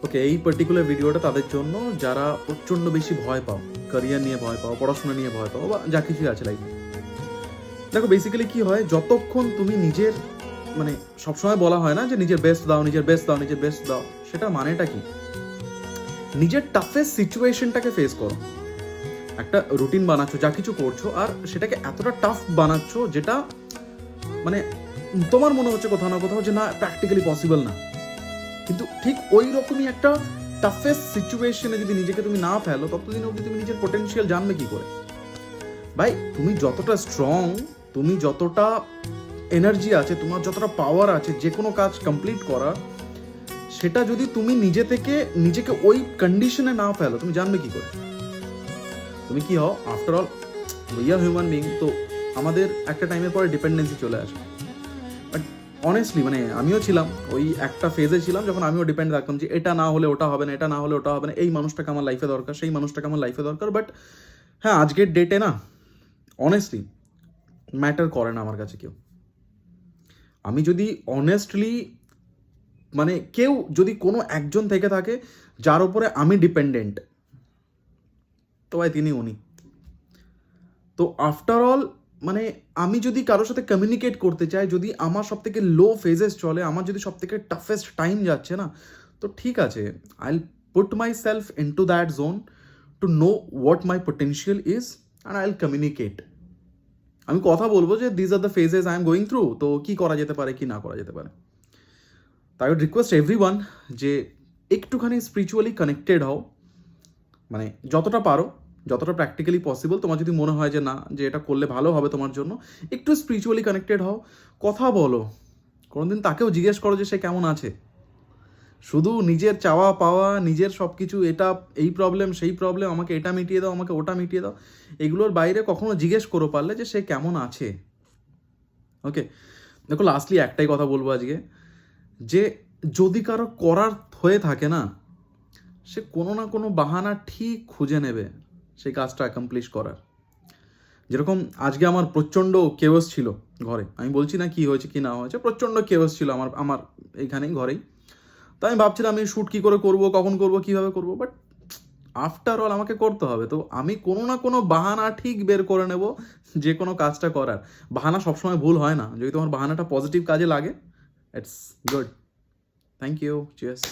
ওকে, এই পার্টিকুলার ভিডিওটা তাদের জন্য যারা প্রচণ্ড বেশি ভয় পাও, ক্যারিয়ার নিয়ে ভয় পাও, পড়াশোনা নিয়ে ভয় পাও, বা যা কিছুই আছে লাইফ। দেখো বেসিক্যালি কি হয়, যতক্ষণ তুমি নিজের মানে সবসময় বলা হয় না যে নিজের বেস্ট দাও, নিজের বেস্ট দাও, নিজের বেস্ট দাও, সেটা মানেটা কি? নিজের টাফেস্ট সিচুয়েশনটাকে ফেস করো। একটা রুটিন বানাচ্ছো, যা কিছু করছো, আর সেটাকে এতটা টাফ বানাচ্ছো যেটা মানে তোমার মনে হচ্ছে কোথাও না কোথাও যে না, প্র্যাকটিক্যালি পসিবল না। কিন্তু ঠিক ওই রকমই একটা টাফেস্ট সিচুয়েশনে যদি নিজেকে তুমি না ফেলো, ততদিন অবধি তুমি নিজের পোটেনশিয়াল জানবে কি করে? ভাই, তুমি যতটা স্ট্রং, তুমি যতটা এনার্জি আছে, তোমার যতটা পাওয়ার আছে যে কোনো কাজ কমপ্লিট করা, সেটা যদি তুমি নিজে থেকে নিজেকে ওই কন্ডিশনে না ফেলো, তুমি জানবে কি করে? তুমি কি হও, after all we are human being, তো আমাদের একটা টাইমের পরে ডিপেন্ডেন্সি চলে আসে। বাট অনেস্টলি মানে আমিও ছিলাম, ওই একটা ফেজে ছিলাম যখন আমিও ডিপেন্ড থাকতাম যে এটা না হলে ওটা হবে না, এটা না হলে ওটা হবে না, এই মানুষটাকে আমার লাইফে দরকার, সেই মানুষটাকে আমার লাইফে দরকার। বাট হ্যাঁ, আজকের ডেটে না অনেস্টলি ম্যাটার করে না আমার কাছে কেউ। আমি যদি অনেস্টলি মানে কেউ যদি কোনো একজন থেকে থাকে যার উপরে আমি ডিপেন্ডেন্ট, তো ভাই তিনি উনি। তো আফটার অল মানে আমি যদি কারোর সাথে কমিউনিকেট করতে চাই, যদি আমার সব থেকে লো ফেজেস চলে, আমার যদি সব থেকে টাফেস্ট টাইম যাচ্ছে না, তো ঠিক আছে, I will put myself into that zone to know what my potential is, and I will communicate. আমি কথা বলবো যে these are the phases I am going through, তো কি করা যেতে পারে, কি না করা যেতে পারে। তাই উড রিকোয়েস্ট এভরিওয়ান যে একটুখানি স্পিরিচুয়ালি কানেক্টেড হও, মানে যতটা পারো, যতটা প্র্যাকটিক্যালি পসিবল। তোমার যদি মনে হয় যে না, যে এটা করলে ভালো হবে তোমার জন্য, একটু স্পিরিচুয়ালি কানেক্টেড হও, কথা বলো, কোনোদিন তাকেও জিজ্ঞেস করো যে সে কেমন আছে। শুধু নিজের চাওয়া পাওয়া, নিজের সব কিছু, এটা এই প্রবলেম সেই প্রবলেম, আমাকে এটা মিটিয়ে দাও, আমাকে ওটা মিটিয়ে দাও, এগুলোর বাইরে কখনো জিজ্ঞেস করো পারলে যে সে কেমন আছে। ওকে, দেখো লাস্টলি একটাই কথা বলবো আজকে, যে যদি কারো করার হয়ে থাকে না, সে কোনো না কোনো বাহানা ঠিক খুঁজে নেবে সেই কাজটা অ্যাকমপ্লিশ করার। যেরকম আজকে আমার প্রচণ্ড কেওস ছিল ঘরে, আমি বলছি না কি হয়েছে কি না হয়েছে, প্রচণ্ড কেওস ছিল আমার আমার এইখানেই ঘরেই। তো আমি ভাবছিলাম আমি শ্যুট কী করে করবো, কখন করবো, কীভাবে করবো, বাট আফটার অল আমাকে করতে হবে। তো আমি কোনো না কোনো বাহানা ঠিক বের করে নেব যে কোনো কাজটা করার। বাহানা সবসময় ভুল হয় না, যদি তোমার বাহানাটা পজিটিভ কাজে লাগে, it's good. Thank you, cheers.